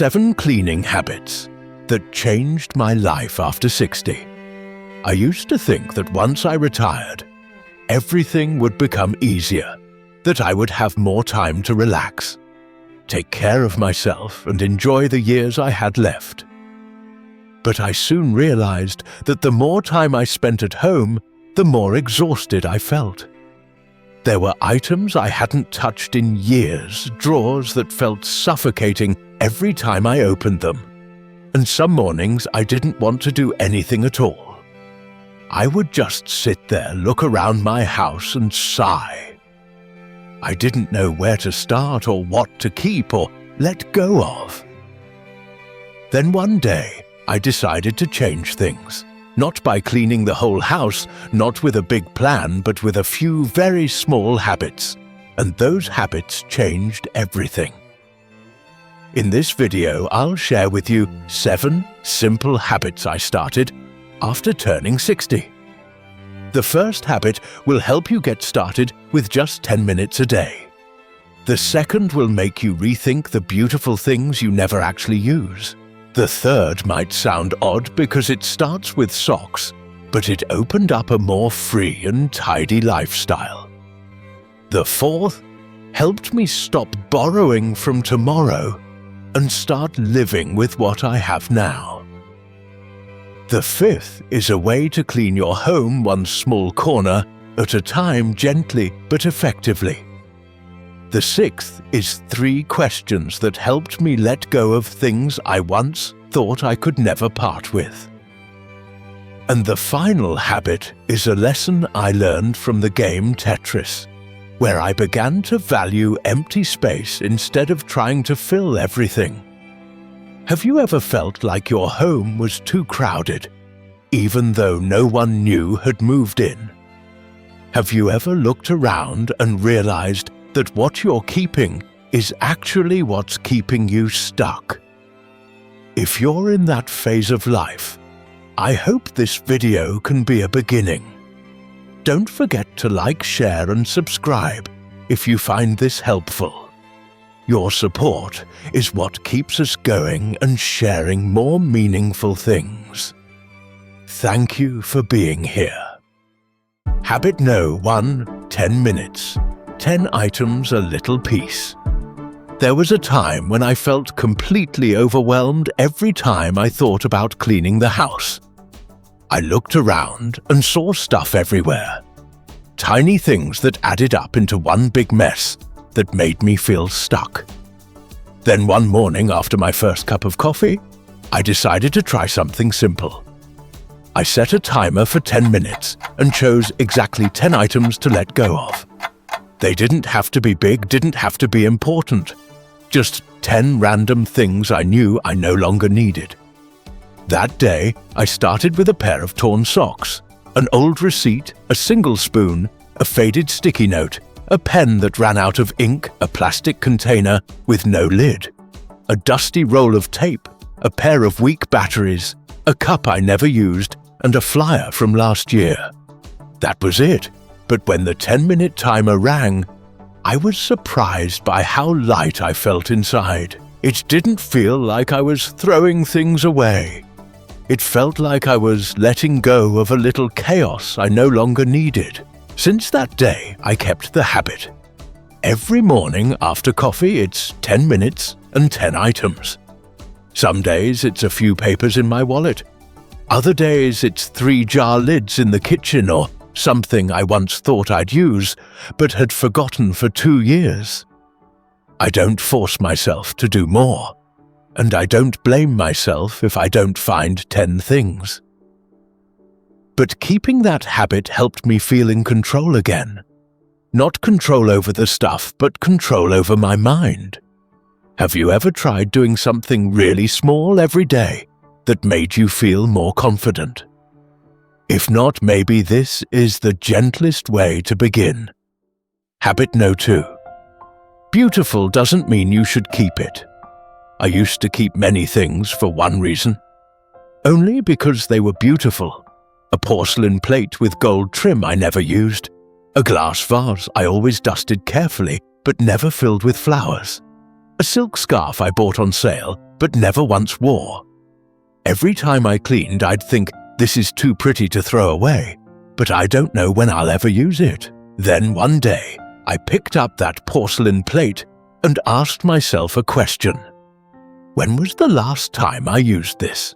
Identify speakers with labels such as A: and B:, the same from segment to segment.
A: 7 cleaning habits that changed my life after 60. I used to think that once I retired, everything would become easier, that I would have more time to relax, take care of myself and enjoy the years I had left. But I soon realized that the more time I spent at home, the more exhausted I felt. There were items I hadn't touched in years, drawers that felt suffocating every time I opened them, and some mornings I didn't want to do anything at all. I would just sit there, look around my house and sigh. I didn't know where to start or what to keep or let go of. Then one day, I decided to change things. Not by cleaning the whole house, not with a big plan, but with a few very small habits. And those habits changed everything. In this video, I'll share with you 7 simple habits I started after turning 60. The first habit will help you get started with just 10 minutes a day. The second will make you rethink the beautiful things you never actually use. The third might sound odd because it starts with socks, but it opened up a more free and tidy lifestyle. The fourth helped me stop borrowing from tomorrow and start living with what I have now. The fifth is a way to clean your home one small corner at a time, gently but effectively. The sixth is 3 questions that helped me let go of things I once thought I could never part with. And the final habit is a lesson I learned from the game Tetris, where I began to value empty space instead of trying to fill everything. Have you ever felt like your home was too crowded, even though no one new had moved in? Have you ever looked around and realized that what you're keeping is actually what's keeping you stuck? If you're in that phase of life, I hope this video can be a beginning. Don't forget to like, share and subscribe if you find this helpful. Your support is what keeps us going and sharing more meaningful things. Thank you for being here. Habit No. 1. 10 minutes. 10 items, a little piece. There was a time when I felt completely overwhelmed every time I thought about cleaning the house. I looked around and saw stuff everywhere. Tiny things that added up into one big mess that made me feel stuck. Then one morning after my first cup of coffee, I decided to try something simple. I set a timer for 10 minutes and chose exactly 10 items to let go of. They didn't have to be big, didn't have to be important. Just 10 random things I knew I no longer needed. That day, I started with a pair of torn socks, an old receipt, a single spoon, a faded sticky note, a pen that ran out of ink, a plastic container with no lid, a dusty roll of tape, a pair of weak batteries, a cup I never used, and a flyer from last year. That was it. But when the 10-minute timer rang, I was surprised by how light I felt inside. It didn't feel like I was throwing things away. It felt like I was letting go of a little chaos I no longer needed. Since that day, I kept the habit. Every morning after coffee, it's 10 minutes and 10 items. Some days it's a few papers in my wallet. Other days it's 3 jar lids in the kitchen or something I once thought I'd use, but had forgotten for 2 years. I don't force myself to do more, and I don't blame myself if I don't find 10 things. But keeping that habit helped me feel in control again. Not control over the stuff, but control over my mind. Have you ever tried doing something really small every day that made you feel more confident? If not, maybe this is the gentlest way to begin. Habit No. 2. Beautiful doesn't mean you should keep it. I used to keep many things for one reason. Only because they were beautiful. A porcelain plate with gold trim I never used. A glass vase I always dusted carefully but never filled with flowers. A silk scarf I bought on sale but never once wore. Every time I cleaned, I'd think, this is too pretty to throw away, but I don't know when I'll ever use it. Then one day, I picked up that porcelain plate and asked myself a question. When was the last time I used this?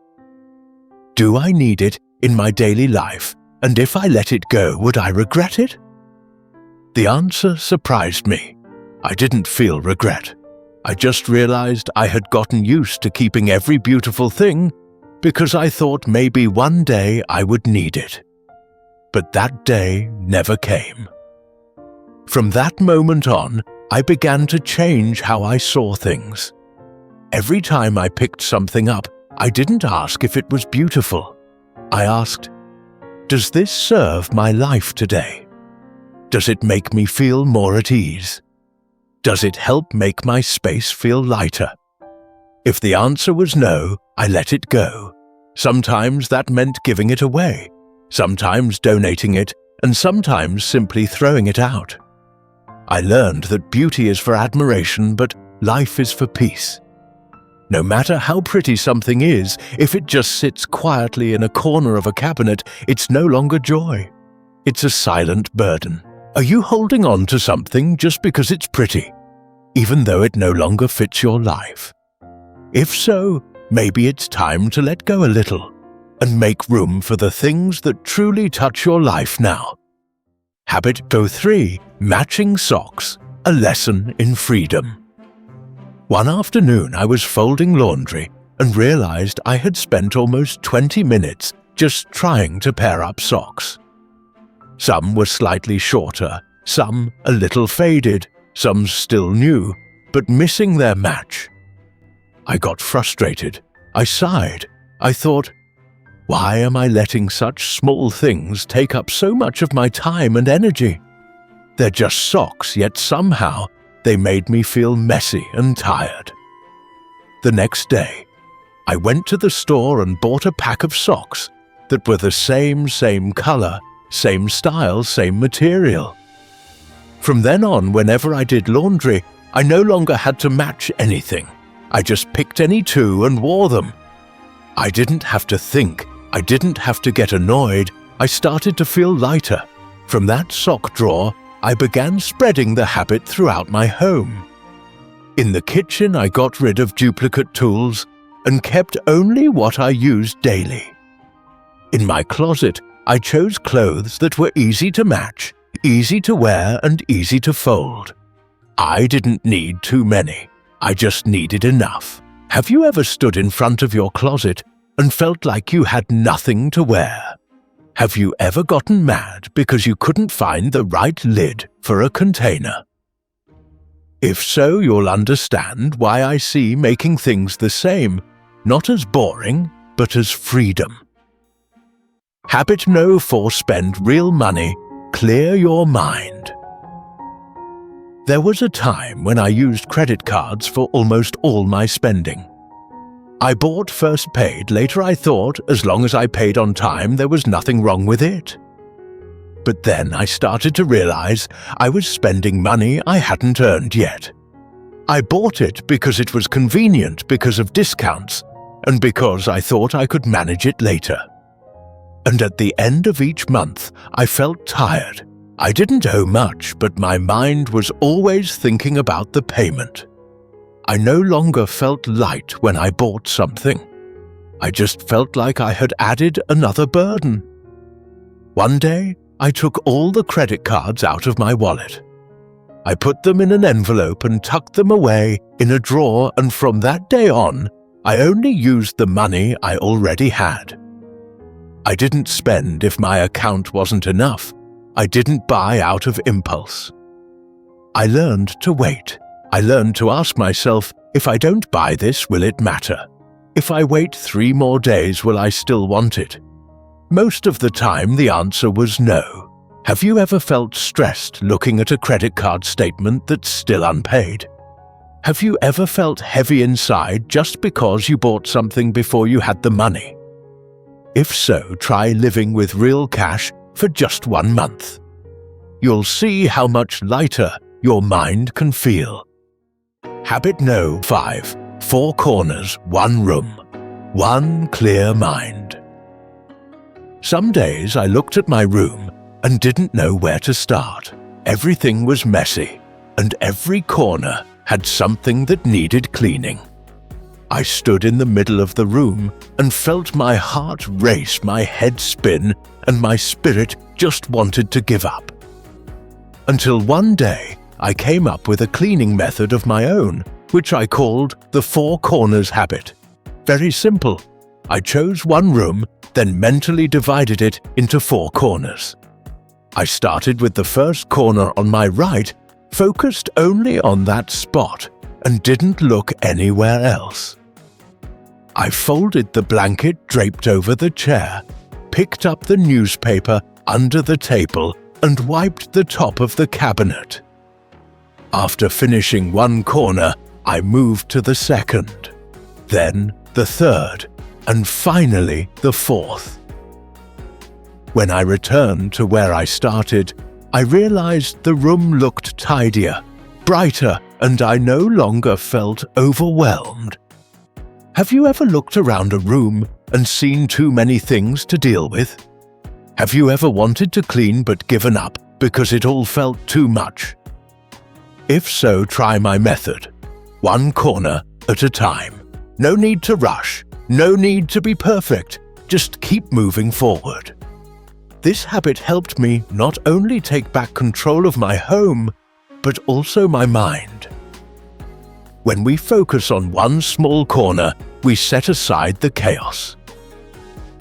A: Do I need it in my daily life, and if I let it go, would I regret it? The answer surprised me. I didn't feel regret. I just realized I had gotten used to keeping every beautiful thing because I thought maybe one day I would need it. But that day never came. From that moment on, I began to change how I saw things. Every time I picked something up, I didn't ask if it was beautiful. I asked, does this serve my life today? Does it make me feel more at ease? Does it help make my space feel lighter? If the answer was no, I let it go. Sometimes that meant giving it away, sometimes donating it, and sometimes simply throwing it out. I learned that beauty is for admiration, but life is for peace. No matter how pretty something is, if it just sits quietly in a corner of a cabinet, it's no longer joy. It's a silent burden. Are you holding on to something just because it's pretty, even though it no longer fits your life? If so, maybe it's time to let go a little and make room for the things that truly touch your life now. Habit 3: Matching socks, a lesson in freedom. One afternoon I was folding laundry and realized I had spent almost 20 minutes just trying to pair up socks. Some were slightly shorter, some a little faded, some still new, but missing their match. I got frustrated. I sighed. I thought, why am I letting such small things take up so much of my time and energy? They're just socks, yet somehow they made me feel messy and tired. The next day, I went to the store and bought a pack of socks that were the same color, same style, same material. From then on, whenever I did laundry, I no longer had to match anything. I just picked any two and wore them. I didn't have to think. I didn't have to get annoyed. I started to feel lighter. From that sock drawer, I began spreading the habit throughout my home. In the kitchen, I got rid of duplicate tools and kept only what I used daily. In my closet, I chose clothes that were easy to match, easy to wear, and easy to fold. I didn't need too many. I just needed enough. Have you ever stood in front of your closet and felt like you had nothing to wear? Have you ever gotten mad because you couldn't find the right lid for a container? If so, you'll understand why I see making things the same not as boring, but as freedom. Habit 4: Spend real money, clear your mind. There was a time when I used credit cards for almost all my spending. I bought first paid, later I thought as long as I paid on time there was nothing wrong with it. But then I started to realize I was spending money I hadn't earned yet. I bought it because it was convenient, because of discounts, and because I thought I could manage it later. And at the end of each month, I felt tired. I didn't owe much, but my mind was always thinking about the payment. I no longer felt light when I bought something. I just felt like I had added another burden. One day, I took all the credit cards out of my wallet. I put them in an envelope and tucked them away in a drawer, and from that day on, I only used the money I already had. I didn't spend if my account wasn't enough. I didn't buy out of impulse. I learned to wait. I learned to ask myself, if I don't buy this, will it matter? If I wait 3 more days, will I still want it? Most of the time, the answer was no. Have you ever felt stressed looking at a credit card statement that's still unpaid? Have you ever felt heavy inside just because you bought something before you had the money? If so, try living with real cash for just 1 month. You'll see how much lighter your mind can feel. Habit 5: 4 corners, 1 room, 1 clear mind. Some days I looked at my room and didn't know where to start. Everything was messy, and every corner had something that needed cleaning. I stood in the middle of the room and felt my heart race, my head spin, and my spirit just wanted to give up. Until one day, I came up with a cleaning method of my own, which I called the 4 corners habit. Very simple. I chose 1 room, then mentally divided it into 4 corners. I started with the first corner on my right, focused only on that spot, and didn't look anywhere else. I folded the blanket draped over the chair, picked up the newspaper under the table, and wiped the top of the cabinet. After finishing 1 corner, I moved to the second, then the third, and finally the 4th. When I returned to where I started, I realized the room looked tidier, brighter, and I no longer felt overwhelmed. Have you ever looked around a room and seen too many things to deal with? Have you ever wanted to clean but given up because it all felt too much? If so, try my method. 1 corner at a time. No need to rush. No need to be perfect. Just keep moving forward. This habit helped me not only take back control of my home, but also my mind. When we focus on 1 small corner, we set aside the chaos.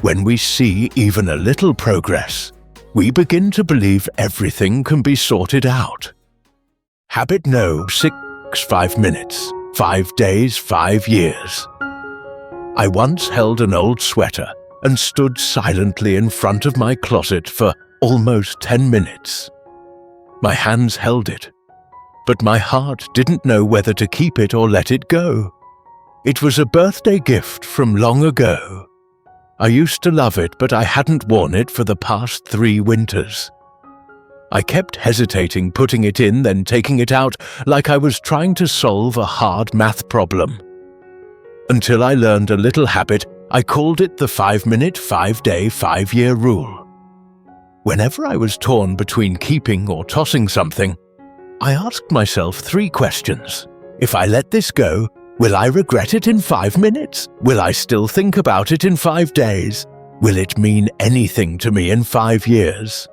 A: When we see even a little progress, we begin to believe everything can be sorted out. Habit No. 6 5 minutes, 5 days, 5 years. I once held an old sweater and stood silently in front of my closet for almost 10 minutes. My hands held it, but my heart didn't know whether to keep it or let it go. It was a birthday gift from long ago. I used to love it, but I hadn't worn it for the past 3 winters. I kept hesitating putting it in, then taking it out like I was trying to solve a hard math problem. Until I learned a little habit, I called it the 5-minute, 5-day, 5-year rule. Whenever I was torn between keeping or tossing something, I asked myself 3 questions. If I let this go, will I regret it in 5 minutes? Will I still think about it in 5 days? Will it mean anything to me in 5 years?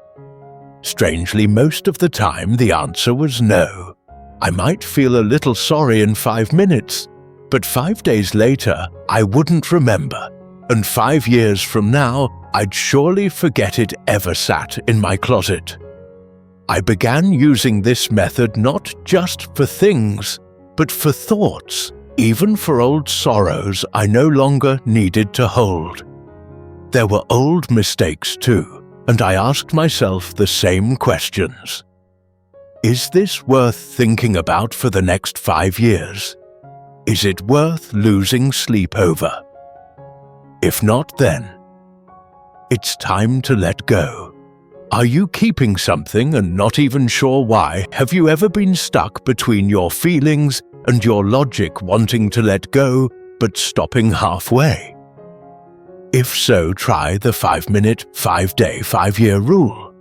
A: Strangely, most of the time the answer was no. I might feel a little sorry in 5 minutes, but 5 days later I wouldn't remember, and 5 years from now I'd surely forget it ever sat in my closet. I began using this method not just for things, but for thoughts, even for old sorrows I no longer needed to hold. There were old mistakes too, and I asked myself the same questions. Is this worth thinking about for the next 5 years? Is it worth losing sleep over? If not, then it's time to let go. Are you keeping something and not even sure why? Have you ever been stuck between your feelings and your logic, wanting to let go but stopping halfway? If so, try the 5-minute, 5-day, 5-year rule.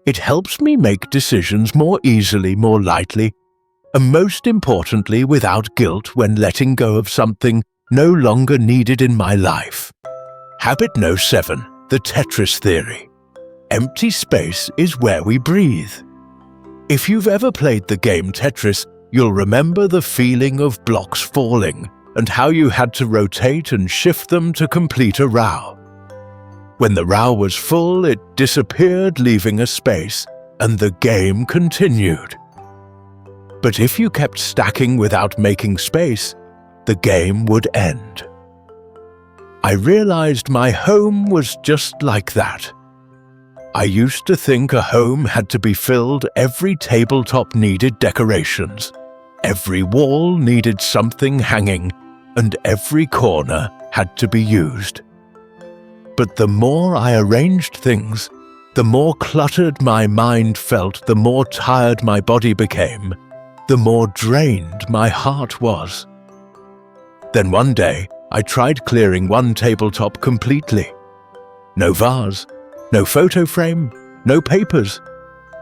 A: It helps me make decisions more easily, more lightly, and most importantly without guilt when letting go of something no longer needed in my life. Habit No. 7, the Tetris theory. Empty space is where we breathe. If you've ever played the game Tetris, you'll remember the feeling of blocks falling and how you had to rotate and shift them to complete a row. When the row was full, it disappeared, leaving a space, and the game continued. But if you kept stacking without making space, the game would end. I realized my home was just like that. I used to think a home had to be filled. Every tabletop needed decorations, every wall needed something hanging, and every corner had to be used. But the more I arranged things, the more cluttered my mind felt, the more tired my body became, the more drained my heart was. Then one day, I tried clearing one tabletop completely. No vase, no photo frame, no papers,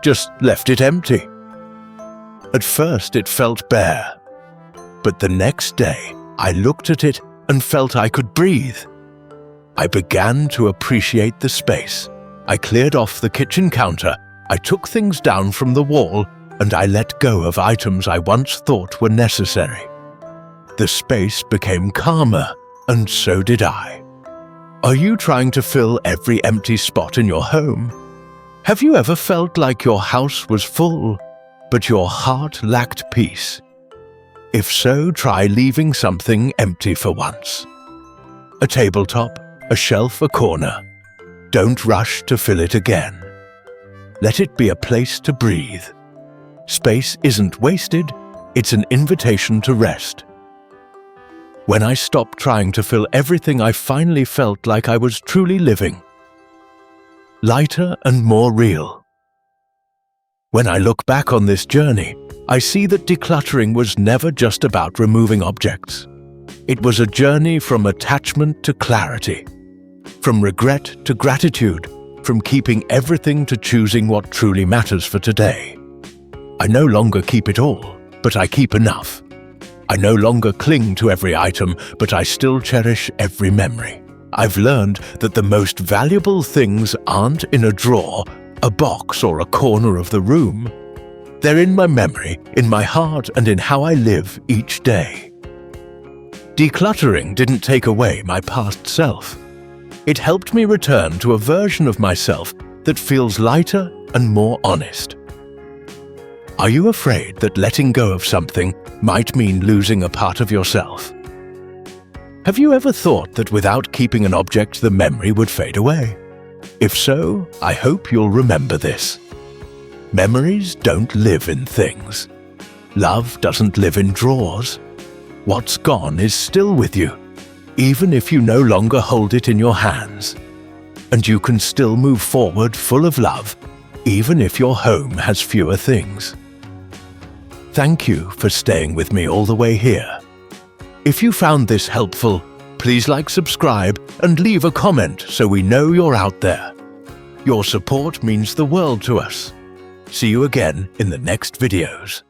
A: just left it empty. At first it felt bare, but the next day I looked at it and felt I could breathe. I began to appreciate the space. I cleared off the kitchen counter, I took things down from the wall, and I let go of items I once thought were necessary. The space became calmer, and so did I. Are you trying to fill every empty spot in your home? Have you ever felt like your house was full, but your heart lacked peace? If so, try leaving something empty for once. A tabletop, a shelf, a corner. Don't rush to fill it again. Let it be a place to breathe. Space isn't wasted, it's an invitation to rest. When I stopped trying to fill everything, I finally felt like I was truly living. Lighter and more real. When I look back on this journey, I see that decluttering was never just about removing objects. It was a journey from attachment to clarity, from regret to gratitude, from keeping everything to choosing what truly matters for today. I no longer keep it all, but I keep enough. I no longer cling to every item, but I still cherish every memory. I've learned that the most valuable things aren't in a drawer, a box, or a corner of the room. They're in my memory, in my heart, and in how I live each day. Decluttering didn't take away my past self. It helped me return to a version of myself that feels lighter and more honest. Are you afraid that letting go of something might mean losing a part of yourself? Have you ever thought that without keeping an object, the memory would fade away? If so, I hope you'll remember this. Memories don't live in things. Love doesn't live in drawers. What's gone is still with you, even if you no longer hold it in your hands. And you can still move forward full of love, even if your home has fewer things. Thank you for staying with me all the way here. If you found this helpful, please like, subscribe, and leave a comment so we know you're out there. Your support means the world to us. See you again in the next videos.